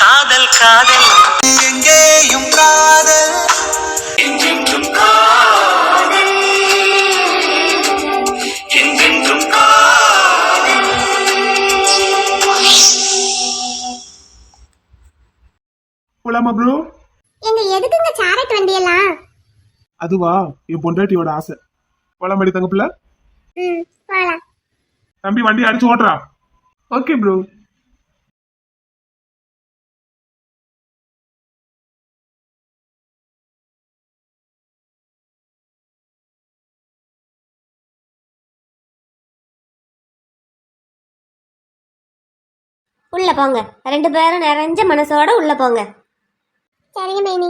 காதல் காதல் எங்கேயும் காதல் என்றென்றும் காதல் என்றென்றும் காதல். போலாமா ப்ரோ? எங்க எதுக்குங்க சாரட் வண்டியெல்லாம்? அதுவா என் பொண்டாட்டியோட ஆசை. போலாமாடி தங்க பிள்ளை? போலாம். தம்பி வண்டி அடிச்சு ஓட்டுறா. Okay bro. உள்ள போங்க, 2 பேரும் நிறைஞ்ச மனசோட உள்ள போங்க. சரிங்க மைனி.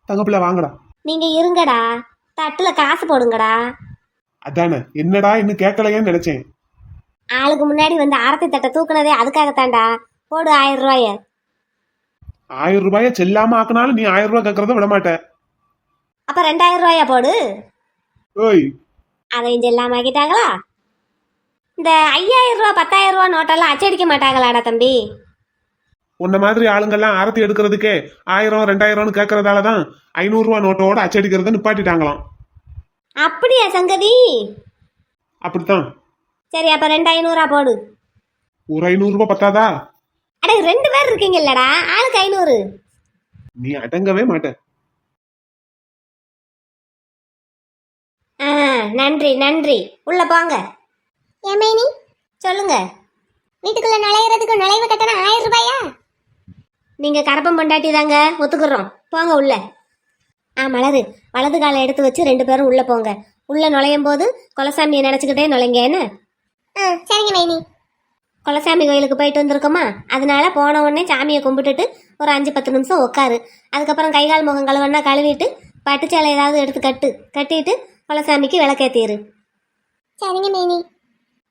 தங்க பிள்ளை வாங்கடா. நீங்க இருங்கடா, தட்டுல காசு போடுங்கடா. அதானே என்னடா இன்னும் கேட்கலையேன்னு நினைச்சேன். ஆளுக்கு முன்னாடி வந்து ஆரத்தி தட்டை தூக்குனதே அதுக்காகத்தான்டா. போடு 1000 ரூபாய. 1000 ரூபாய செல்லாம ஆக்கினாலும் நீ 1000 ரூபாய் கேட்கறத விட மாட்டேன். அப்ப 2000 ரூபாயா போடு. ஓய், அதையும் செல்லாம ஆக்கிட்டாங்களா? இந்த 5000 ரூபா 10000 ரூபா நோட்டெல்லாம் அச்சடிக்க மாட்டாங்களாடா தம்பி? உன்ன மாதிரி ஆளுங்கெல்லாம் ஆரத்தி எடுக்கிறதுக்கே 1000 2000ன்னு கேட்கறதாலதான் 500 ரூபாய் நோட்டோட அச்சடிக்கிறத நிப்பாட்டிட்டாங்களாம். அப்படியா சங்கதி? அப்படித்தான். சரி, அப்ப 2500 போடு. ஒரு 500 ரூபாய் பத்தாதா? அட 2 பேர் இருக்கீங்கல்லடா, ஆளுக்கு 500. நீ அடங்கவே மாட்ட. நன்றி நன்றி. உள்ள போங்க. ஏன் மைனி? சொல்லுங்க. வீட்டுக்குள்ள நுழையிறதுக்கு நுழைவு கட்டணம் 1000 ரூபாயா? நீங்க கரப்பம் பொண்டாட்டி தாங்க, ஒத்துக்குறோம். போங்க உள்ள. மலரு, வலது காலை எடுத்து வச்சு 2 பேரும் உள்ள போங்க. உள்ள நுழையும் போது குலசாமியை நினைச்சுக்கிட்டே நுழைங்க. என்ன? சரிங்க மைனி. குலசாமி கோயிலுக்கு போயிட்டு வந்திருக்கோமா, அதனால போன உடனே சாமியை கும்பிட்டுட்டு ஒரு 5-10 நிமிஷம் உட்காரு. அதுக்கப்புறம் கைகால் முகம் கழுவனா கழுவிட்டு பட்டுச்சேலை ஏதாவது எடுத்து கட்டிட்டு குலசாமிக்கு விளக்கேத்திரு. சரிங்க மைனி.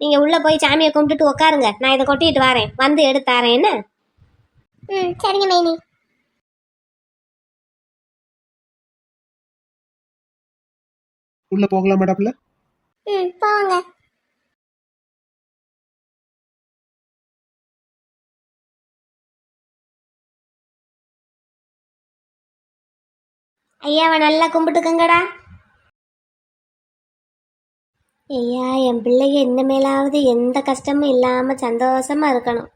நீங்க உள்ள போய் சாமியை கும்பிட்டுட்டு உட்காருங்க, நான் இதை கொட்டிட்டு வரேன், வந்து எடுத்தாரேன். என்ன? சரிங்க மைனி. உள்ள போகலாம் மேடப்ல? போங்க. ஐயாவை நல்லா கும்பிட்டுக்கங்கடா. ஐயா, என் பிள்ளைங்க இனிமேலாவது எந்த கஷ்டமும் இல்லாம சந்தோஷமா இருக்கணும்.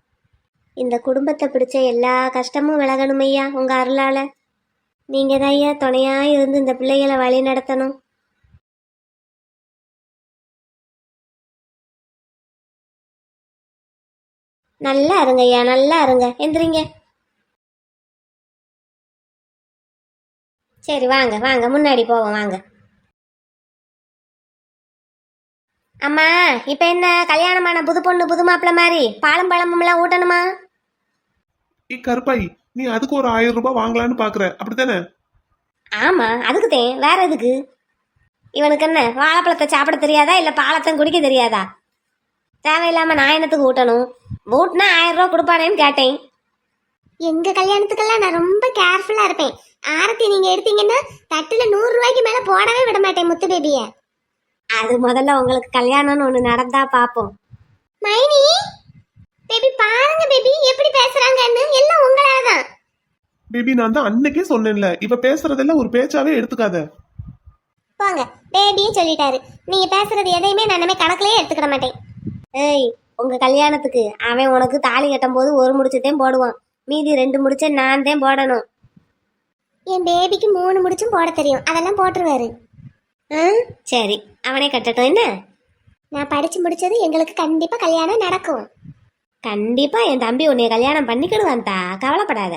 இந்த குடும்பத்தை பிடிச்ச எல்லா கஷ்டமும் விலகணும் ஐயா, உங்க அருளால. நீங்க தான் ஐயா துணையா இருந்து இந்த பிள்ளைகளை வழி நடத்தணும். நல்லா இருங்க ஐயா, நல்லா இருங்க. எந்திரிங்க. சரி, வாங்க வாங்க, முன்னாடி போவோம் வாங்க. அம்மா, இப்ப என்ன கல்யாணமான புது பொண்ணு புது மாப்பிள்ள மாதிரி பாலம் பழமும் எல்லாம் ஊட்டணுமா? கருப்பாய், நீ அதுக்கு ஒரு 1000 ரூபாய் வாங்கலான்னு பாக்குற, அப்படித்தானே? ஆமா, அதுக்குதேன், வேற எதுக்கு? இவனுக்கு என்ன வாழைப்பழத்தை சாப்பிட தெரியாதா இல்ல பாலத்தையும் குடிக்க தெரியாதா? தேவையில்லாம நான் என்னத்துக்கு ஊட்டணும்? ஊட்டினா 1000 ரூபா கொடுப்பானேன்னு கேட்டேன். எங்க கல்யாணத்துக்கெல்லாம் நான் ரொம்ப கேர்ஃபுல்லா இருப்பேன். ஆரத்தி நீங்க எடுத்தீங்கன்னா தட்டுல 100 ரூபாய்க்கு மேல போடவே விட மாட்டேன் முத்து பேபிய. அது முதல்ல உங்களுக்கு கல்யாணம்னு ஒண்ணு நடந்தா பாப்போம். மைனி பேபி, பாருங்க பேபி எப்படி பேசுறாங்கன்னு. எல்லாம் உங்களாலதான் பேபி. நான் தான் அன்னைக்கே சொன்னேன்ல, இப்ப பேசுறதெல்லாம் ஒரு பேச்சாவே எடுத்துக்காத. போங்க, பேபியே சொல்லிட்டாரு. நீங்க பேசுறது எதையுமே நான் இனிமே கணக்குலயே எடுத்துக்கிட மாட்டேன். ஏய், உங்க கல்யாணத்துக்கு அவன் உனக்கு தாலி கட்டும் போது ஒரு முடிச்சத்தையும் போடுவான், மீதி 2 முடிச்ச நான் தான் போடணும். என் பேபிக்கு 3 முடிச்சும் போட தெரியும், அதெல்லாம் போட்டுருவாரு. சரி, அவனே கட்டட்டும். என்ன? நான் படிச்சு முடிச்சது எங்களுக்கு கண்டிப்பா கல்யாணம் நடக்கும். கண்டிப்பா என் தம்பி உன்னைய கல்யாணம் பண்ணிக்கிடுவான் தா, கவலைப்படாத.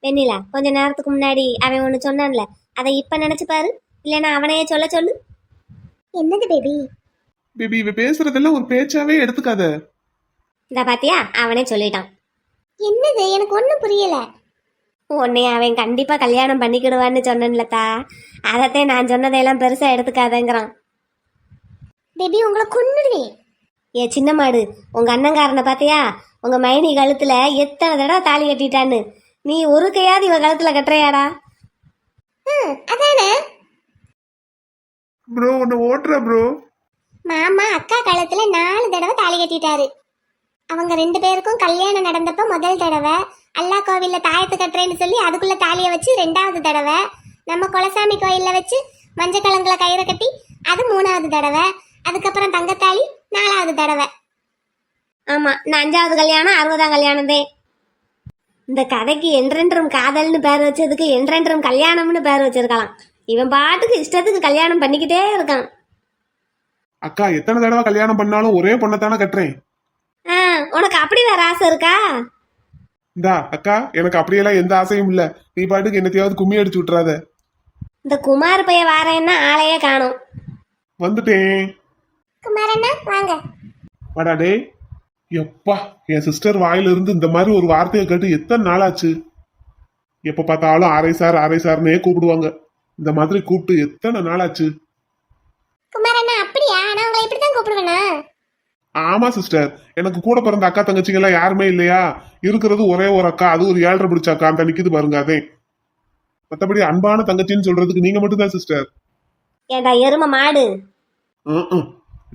வெண்ணிலா, கொஞ்ச நேரத்துக்கு முன்னாடி அவன் ஒன்று சொன்னான்ல, அதை இப்ப நினைச்சு பாரு, இல்லைன்னா அவனையே சொல்ல சொல்லு. என்னது பேபி? பேபி, இவ பேசுறதெல்லாம் ஒரு பேச்சாவே எடுத்துக்காத. இந்த பாத்தியா, அவனே சொல்லிட்டான். என்னது? எனக்கு ஒன்றும் புரியல. உன்னைய அவன் கண்டிப்பா கல்யாணம் பண்ணிக்கிடுவான்னு சொன்னேன்லத்தா, அதத்தான் நான் சொன்னதையெல்லாம் பெருசா எடுத்துக்காதங்கிறான். பேபி, உங்களை கொன்னுடுவேன். ஏ சின்ன மாடு, உங்க அண்ணங்காரனை பாத்தியா? உங்க மைனி கழுத்துல எத்தனை தடவை தாலி கட்டிட்டான்னு. நீ ஒரு கையாவது இவ கழுத்துல கட்டுறையாடா? அதானே ப்ரோ, உன்னை ஓட்டுற ப்ரோ. மாமா அக்கா கழுத்துல 4 தடவை தாலி கட்டிட்டாரு. அவங்க 2 பேருக்கும் கல்யாணம் நடந்தப்ப முதல் தடவை, அல்லா கோவில்ல தாயத்து கட்டுறேன்னு சொல்லி அதுக்குள்ள தாலியை வச்சு 2வது தடவை, நம்ம குலசாமி கோயில்ல வச்சு மஞ்சள் கலங்குல கயிறை கட்டி அது 3வது தடவை, அதுக்கப்புறம் தங்கத்தாலி 4வது தடவை. ஆமா, நான் 5வது கல்யாணம் 60ஆம் கல்யாணம் தான். இந்த கதைக்கு என்றென்றும் காதல்னு பேர் வச்சதுக்கு என்றென்றும் கல்யாணம்னு பேர் வச்சிருக்கலாம். இவன் பாட்டுக்கு இஷ்டத்துக்கு கல்யாணம் பண்ணிக்கிட்டே இருக்கான். அக்கா எத்தனை தடவை கல்யாணம் பண்ணாலும் ஒரே பொண்ணத்தானே கட்டுறேன். ஆ, உனக்கு அப்படி வேற ஆசை இருக்கா? இந்தா அக்கா, எனக்கு அப்படியெல்லாம் எந்த ஆசையும் இல்ல. நீ பாட்டுக்கு என்னத்தையாவது கும்மி அடிச்சு விட்டுறாத. இந்த குமார் பைய வாரேன்னா ஆளையே காணும். வந்துட்டேன். குமாரண்ணா வாங்க. வாடா டேய். எப்பா, என் சிஸ்டர் வாயில இருந்து இந்த மாதிரி ஒரு வார்த்தையை கேட்டு எத்தனை நாள் ஆச்சு. எப்ப பார்த்தாலும் ஆரை சார்னே கூப்பிடுவாங்க. இந்த மாதிரி கூப்பிட்டு எத்தனை நாள் ஆச்சு. குமாரண்ணா அப்படியா? நான் உங்களை இப்படித்தான் கூப்பிடுவேனா? ஆமா சிஸ்டர், எனக்கு கூட பிறந்த அக்கா தங்கச்சிங்க எல்லாம் யாருமே இல்லையா. இருக்கிறது ஒரே ஒரு அக்கா, அது ஒரு 7.5 பிடிச்ச அக்கா. அந்த நிக்குது பாருங்க, அதே. மத்தபடி அன்பான தங்கச்சின்னு சொல்றதுக்கு நீங்க மட்டும் தான் சிஸ்டர். ஏண்டா எரும மாடு.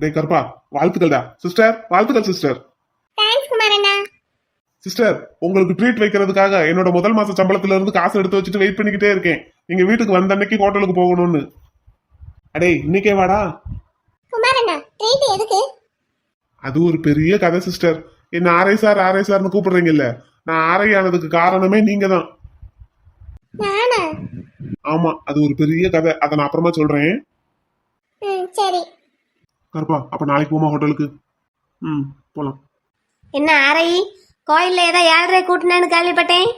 டேய் கருப்பா, வாழ்த்துக்கள்டா சிஸ்டர். வாழ்த்துக்கள் சிஸ்டர். தேங்க்ஸ் குமாரண்ணா. சிஸ்டர், உங்களுக்கு ட்ரீட் வைக்கிறதுக்காக என்னோட முதல் மாச சம்பளத்துல இருந்து காசு எடுத்து வச்சுட்டு வெயிட் பண்ணிக்கிட்டே இருக்கேன். நீங்க வீட்டுக்கு வந்த அன்னைக்கு ஹோட்டலுக்கு போகணும்னு. அடே இன்னைக்கே வாடா. குமாரண்ணா ட்ரீட் எதுக்கு? அது ஒரு பெரிய கதை சிஸ்டர். என்ன ஆரை சார்னு கூப்பிடுறீங்கல்ல, நான் ஆரை ஆனதுக்கு காரணமே நீங்க தான். நானா? ஆமா, அது ஒரு பெரிய கதை. அதை நான் அப்புறமா சொல்றேன். சரி. கருப்பா, அப்ப நாளைக்கு போமா ஹோட்டலுக்கு? போலாம். என்ன அறை கோயில்ல ஏதோ 7:30 கூட்டினேன்னு கேள்விப்பட்டேன்.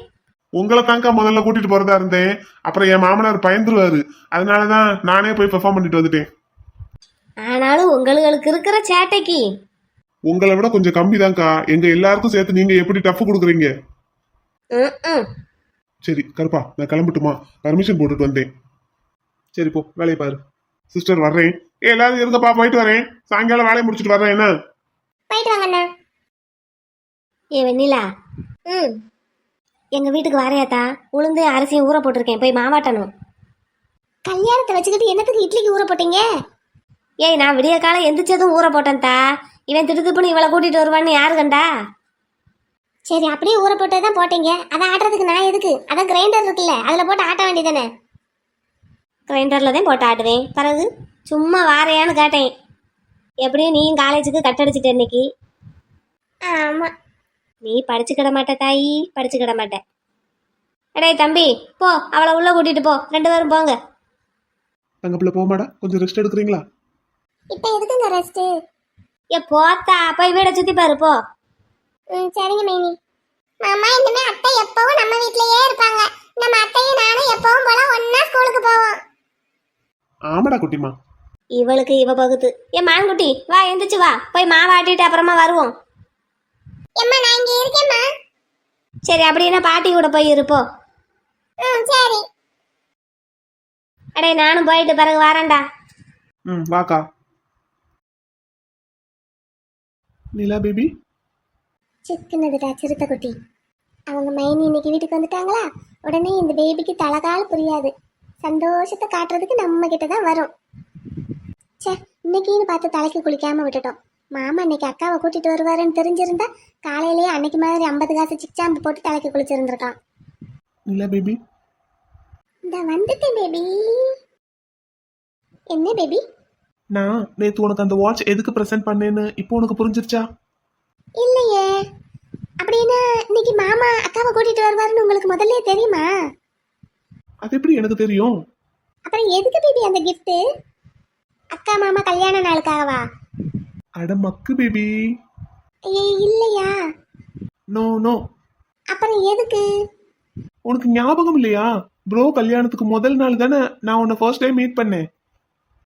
உங்களை தாங்க முதல்ல கூட்டிட்டு போறதா இருந்தேன். அப்புறம் என் மாமனார் பயந்துருவாரு. அதனாலதான் நானே போய் பெர்ஃபார்ம் பண்ணிட்டு வந்துட்டேன். ஆனாலும் உங்களுக்கு இருக்கிற சேட்டைக்கு உங்களை விட கொஞ்சம் கம்மி தான்க்கா. எங்க எல்லாருக்கும் சேர்த்து நீங்க எப்படி டஃப் கொடுக்குறீங்க. சரி கருப்பா, நான் கிளம்பட்டுமா? பர்மிஷன் போட்டுட்டு வந்தேன். சரி போ, வேலையை பாரு. சிஸ்டர் வர்றேன். எல்லாரும் இருக்கப்பா, போயிட்டு வரேன். சாயங்காலம் வேலையை முடிச்சுட்டு வர்றேன். என்ன? போயிட்டு வாங்கண்ணா. ஏ வெண்ணிலா, எங்க வீட்டுக்கு வரையாத்தா? உளுந்து அரிசியும் ஊற போட்டிருக்கேன், போய் மாவாட்டணும். கல்யாணத்தை வச்சுக்கிட்டு என்னத்துக்கு இட்லிக்கு ஊற போட்டீங்க? ஏய், நான் விடிய காலம் எந்திரிச்சதும் ஊற போட்டேன் தா. இவன் திடுத்துப்புன்னு இவளை கூட்டிட்டு வருவான்னு யாரு கண்டா? சரி, அப்படியே ஊற போட்டதான் போட்டீங்க. அதை ஆட்டுறதுக்கு நான் எதுக்கு? அதான் கிரைண்டர் இருக்குல்ல, அதுல போட்டு ஆட்ட வேண்டியதானே. கிரைண்டர்ல தான் போட்டு ஆட்டுவேன். பிறகு சும்மா வாரையான்னு கேட்டேன். எப்படியும் நீயும் காலேஜுக்கு கட்டடிச்சிட்ட இன்னைக்கு. ஆமா. நீ படிச்சுக்கிட மாட்ட தாயி, படிச்சுக்கிட மாட்ட. அடே தம்பி, போ அவளை உள்ள கூட்டிட்டு போ. 2 பேரும் போங்க. தங்கப்பிள்ள போமாடா, கொஞ்சம் ரெஸ்ட் எடுக்கிறீங்களா? இப்ப எதுக்குங்க ரெஸ்ட்? ஏ போத்தா, போய் வீட சுத்தி பாரு போ. சரிங்க மைனி. மாமா, இனிமே அத்தை எப்பவும் நம்ம வீட்லயே இருப்பாங்க. நம்ம அத்தையும் நானும் எப்பவும் போல ஒண்ணா ஸ்கூலுக்கு போவோம். ஆமாடா குட்டிமா. இவளுக்கு இவ பகுத்து. ஏ மான்குட்டி, வா எந்திரிச்சு வா, போய் மாவாட்டிட்டு அப்புறமா வருவோம். எம்மா, நான் இங்க இருக்கேம்மா. சரி, அப்படின்னா பாட்டி கூட போய் இருப்போ. சரி. அடே நானும் போயிட்டு பிறகு வரேன்டா. வாக்கா. நீலா பேபி சிக்குனதுடா சிறுத்தை குட்டி. அவங்க மைனி இன்னைக்கு வீட்டுக்கு வந்துட்டாங்களா, உடனே இந்த பேபிக்கு தலகால் புரியாது. சந்தோஷத்தை காட்டுறதுக்கு நம்ம கிட்ட தான் வரும். சே, இன்னைக்குன்னு பார்த்து தலைக்கு குளிக்காம விட்டுட்டோம். மாமா இன்னைக்கு அக்காவை கூட்டிட்டு வருவாருன்னு தெரிஞ்சிருந்தா காலையிலேயே அன்னைக்கு மாதிரி 50 காசு சிக்சாம்பு போட்டு தலைக்கு குளிச்சிருந்திருக்கான். நீலா பேபி, இந்த வந்துட்டேன் பேபி. என்ன பேபி? நான் நேத்து உனக்கு அந்த வாட்ச் எதுக்கு பிரசன்ட் பண்ணேன்னு இப்போ உனக்கு புரிஞ்சிருச்சா? இல்லையே. அப்படின்னா இன்னைக்கு மாமா அக்காவை கூட்டிட்டு வருவாருன்னு உங்களுக்கு முதல்ல தெரியுமா? அது எப்படி எனக்கு தெரியும்? அப்புறம் எதுக்கு பேபி அந்த கிஃப்ட்? அக்கா மாமா கல்யாண நாளுக்காகவா? அட மக்கு பேபி. இல்லையா? No no. அப்புறம் எதுக்கு? உனக்கு ஞாபகம் இல்லையா? ப்ரோ கல்யாணத்துக்கு முதல் நாள் தானே நான் உன்னை ஃபர்ஸ்ட் டைம் மீட் பண்ணேன்.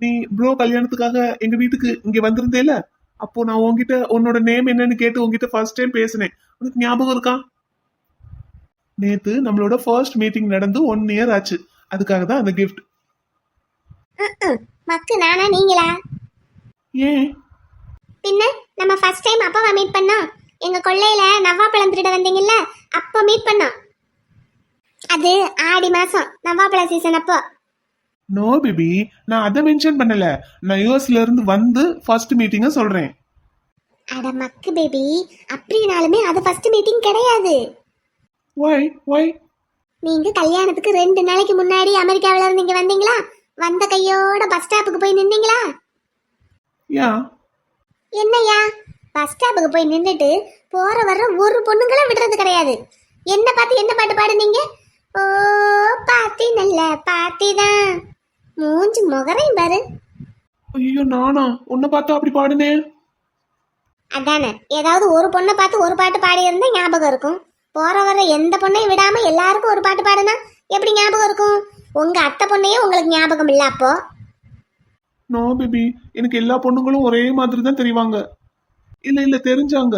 நீ ப்ரோ கல்யாணத்துக்காக எங்க வீட்டுக்கு இங்க வந்திருந்தேல, அப்போ நான் உன்கிட்ட உன்னோட நேம் என்னன்னு கேட்டு உன்கிட்ட ஃபர்ஸ்ட் டைம் பேசினேன். உனக்கு ஞாபகம் இருக்கா? நேத்து நம்மளோட ஃபர்ஸ்ட் மீட்டிங் நடந்து 1 இயர் ஆச்சு. அதுக்காக தான் அந்த கிஃப்ட். மக்கு நானா நீங்களா? ஏன்? பின்ன நம்ம ஃபர்ஸ்ட் டைம் அப்பாவை மீட் பண்ணோம். எங்க கொள்ளையில நவாப்பழம் திருட வந்தீங்கல்ல, அப்போ மீட் பண்ணோம். அது ஆடி மாசம் நவாப்பழ சீசன் அப்போ. நோ பேபி, நான் அதை மென்ஷன் பண்ணல. நான் யூஎஸ்ல இருந்து வந்து ஃபர்ஸ்ட் மீட்டிங்க சொல்றேன். அட மக்கு பேபி, அப்படினாலுமே அது ஃபர்ஸ்ட் மீட்டிங் கிடையாது. ஒய் நீங்க கல்யாணத்துக்கு 2 நாளைக்கு முன்னாடி அமெரிக்காவில இருந்து இங்க வந்தீங்களா? வந்த கையோட பஸ் ஸ்டாப்புக்கு போய் நின்னீங்களா? யா என்னையா, பஸ் ஸ்டாப்புக்கு போய் நின்றுட்டு போற வர்ற ஒரு பொண்ணுங்களும் விடுறது கிடையாது. என்ன பார்த்து என்ன பாட்டு பாடுனீங்க? ஓ பாத்தி நல்ல பாத்தி தான். மூஞ்சி முகரையும் பாரு. ஐயோ நானா உன்னை பார்த்தா அப்படி பாடுனேன்? அதானே, ஏதாவது ஒரு பொண்ணை பார்த்து ஒரு பாட்டு பாடி இருந்தா ஞாபகம் இருக்கும். போற வர எந்த பொண்ணையும் விடாம எல்லாருக்கும் ஒரு பாட்டு பாடுனா எப்படி ஞாபகம் இருக்கும்? உங்க அத்தை பொண்ணையே உங்களுக்கு ஞாபகம் இல்ல அப்போ? நோ பேபி, எனக்கு எல்லா பொண்ணுங்களும் ஒரே மாதிரி தான் தெரிவாங்க. இல்ல தெரிஞ்சாங்க.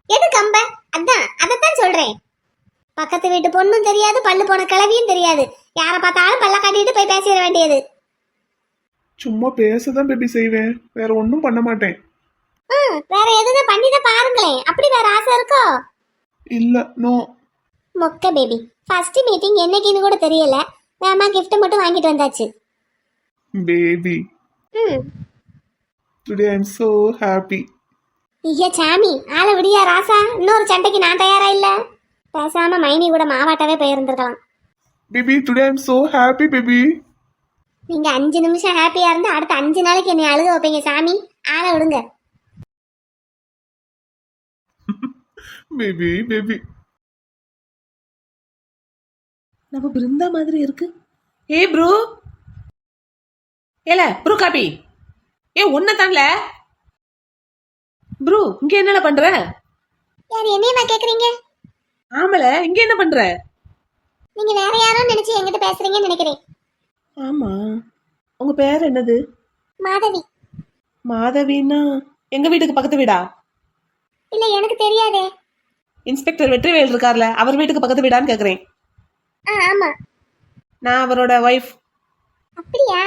எது கம்ப? அதான் சொல்றேன். பக்கத்து வீட்டு பொண்ணும் தெரியாது, பல்லு போன கிளவியும் தெரியாது. யார பார்த்தாலும் பல்ல காட்டிட்டு போய் பேசிட வேண்டியது. சும்மா பேசதான் பேபி செய்வேன், வேற ஒன்றும் பண்ண மாட்டேன். வேற எதுனா பண்ணிதான் பாருங்களேன். அப்படி வேற ஆசை இருக்கோ? இல்ல நோ. மொக்க பேபி, ஃபர்ஸ்ட் மீட்டிங் என்னைக்குன்னு கூட தெரியல. வேமா gift மட்டும் வாங்கிட்டு வந்தாச்சு. Baby today I am so happy. ஐயா சாமி, ஆளை விடியா ராசா. இன்னொரு சண்டைக்கு நான் தயாரா இல்ல. பேசாம மைனி கூட மாவாட்டவே போயிருந்திருக்கலாம். Baby today I am so happy baby. நீங்க 5 நிமிஷம் ஹாப்பியா இருந்து அடுத்த 5 நாளைக்கு என்னை அழுக வைப்பீங்க சாமி. ஆளை விடுங்க. பேபி நம்ம பிருந்தா மாதிரி இருக்கு. ஏ ப்ரோ, ஏல ப்ரோ காப்பி. ஏ ஒன்ன தான்ல ப்ரோ, இங்க என்னல பண்ற? யார் என்னையமா கேக்குறீங்க? ஆமல, இங்க என்ன பண்ற? நீங்க வேற யாரோ நினைச்சு என்கிட்ட பேசுறீங்கன்னு நினைக்கிறேன். ஆமா, உங்க பேர் என்னது? மாதவி. மாதவின்னா எங்க வீட்டுக்கு பக்கத்து வீடா? இல்ல, எனக்கு தெரியாதே. இன்ஸ்பெக்டர் வெற்றிவேல் இருக்கார்ல, அவர் வீட்டுக்கு பக்கத்து வீடான்னு கேக்குறேன். ஆமா. நான் அவரோட ஒய்ஃப். அப்படியா?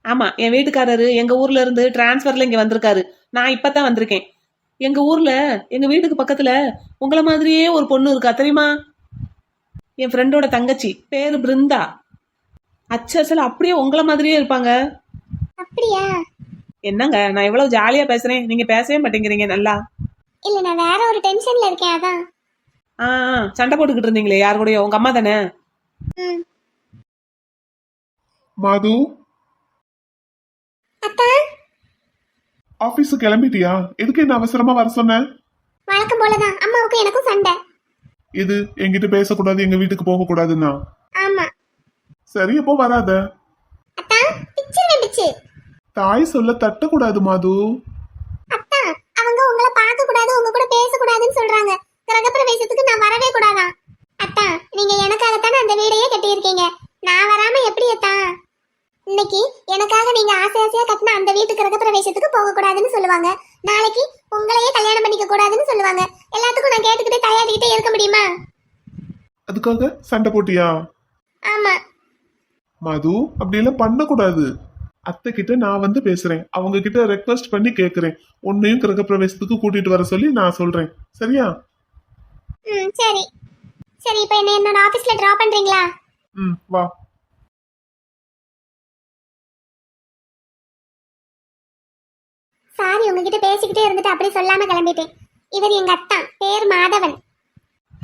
ஆமா, என் வீட்டுக்காரரு எங்க ஊர்ல இருந்து டிரான்ஸ்ஃபர்ல இங்க வந்திருக்காரு. நான் இப்பதான் வந்திருக்கேன். எங்க ஊர்ல எங்க வீட்டுக்கு பக்கத்துல உங்கள மாதிரியே ஒரு பொண்ணு இருக்கா தெரியுமா? என் ஃப்ரெண்டோட தங்கச்சி, பேரு பிருந்தா. அச்சல் அப்படியே உங்கள மாதிரியே இருப்பாங்க. அப்படியா? என்னங்க, நான் எவ்வளவு ஜாலியா பேசுறேன், நீங்க பேசவே மாட்டேங்கிறீங்க நல்லா. இல்ல, நான் வேற ஒரு டென்ஷன்ல இருக்கேன் அதான். சண்டை போட்டுக்கிட்டு இருந்தீங்களே யாரு கூடயோ? உங்க அம்மா தானே? மாது, அத்தா, ஆபீஸ் கிளம்பிட்டியா? எதுக்கு என்ன அவசரமா வர சொன்ன? வழக்கம் போலதான் அம்மாவுக்கும் எனக்கும் சண்டை. இது என்கிட்ட பேசக்கூடாது, எங்க வீட்டுக்கு போக கூடாதுன்னா? ஆமா. சரி, எப்போ வராத. அத்தா, பிச்சு தாய் சொல்ல தட்டக்கூடாது மாது. அத்தா, அவங்க உங்களை பார்க்க கூடாது, உங்க கூட பேச கூடாதுன்னு சொல்றாங்க. கிரகப்பிரவேசத்துக்கு நான் வரவே கூடாதா? அத்தா, நீங்க எனக்காகத்தானே அந்த வீடையே கட்டியிருக்கீங்க. நான் வராம எப்படி அத்தா? இன்னைக்கு எனக்காக நீங்க ஆசையா கட்டின அந்த வீட்டு கிரகப்பிரவேசத்துக்கு போக கூடாதுன்னு சொல்லுவாங்க. நாளைக்கு உங்களையே கல்யாணம் பண்ணிக்க கூடாதுன்னு சொல்லுவாங்க. எல்லாத்துக்கும் நான் கேட்டுக்கிட்டே தலையாட்டிக்கிட்டே இருக்க முடியுமா? அதுக்காக சண்டை போட்டியா? ஆமா. மது, அப்படியெல்லாம் பண்ணக்கூடாது. அத்தை கிட்ட நான் வந்து பேசுறேன், அவங்க கிட்ட ரெக்வஸ்ட் பண்ணி கேக்குறேன். உன்னையும் கிரகப்பிரவேசத்துக்கு கூட்டிட்டு வர சொல்லி நான் சொல்றேன். சரியா? சரி சரி, இப்போ என்னோட ஆபீஸ்ல டிராப் பண்றீங்களா? வா. சாரி, உங்ககிட்ட பேசிக்கிட்டே இருந்துட்டு அப்படியே சொல்லாம கிளம்பிட்டேன். இவர் எங்க அத்தா, பேர் மாதவன்.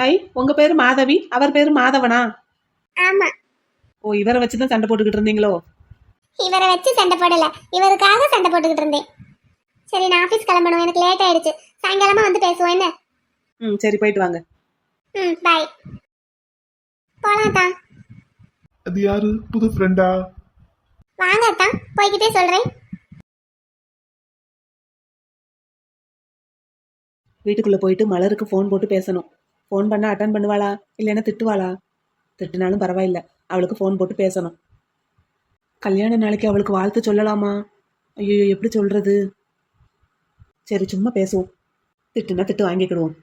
ஐ, உங்க பேரு மாதவி, அவர் பேரு மாதவனா? ஆமா. ஓ, இவரை வச்சுதான் சண்டை போட்டுக்கிட்டு இருந்தீங்களோ? இவரை வச்சு சண்டை போடல, இவருக்காக சண்டை போட்டுக்கிட்டு இருந்தேன். சரி, நான் ஆபீஸ் கிளம்பணும், எனக்கு லேட் ஆயிடுச்சு. சாயங்காலமா வந்து பேசுவோம் என்ன? சரி, போயிட்டு வாங்க. பாய். போலாம் தான். அது யாரு? புது ஃப்ரெண்டா? வாங்க அத்தா, போய்கிட்டே சொல்றேன். வீட்டுக்குள்ள போயிட்டு மலருக்கு ஃபோன் போட்டு பேசணும். ஃபோன் பண்ணா அட்டன் பண்ணுவாளா, இல்லைன்னா திட்டுவாளா? திட்டுனாலும் பரவாயில்ல, அவளுக்கு ஃபோன் போட்டு பேசணும். கல்யாண நாளைக்கு அவளுக்கு வாழ்த்து சொல்லலாமா? ஐயோ, எப்படி சொல்றது? சரி, சும்மா பேசுவோம். திட்டுனா திட்டு வாங்கிக்கிடுவோம்.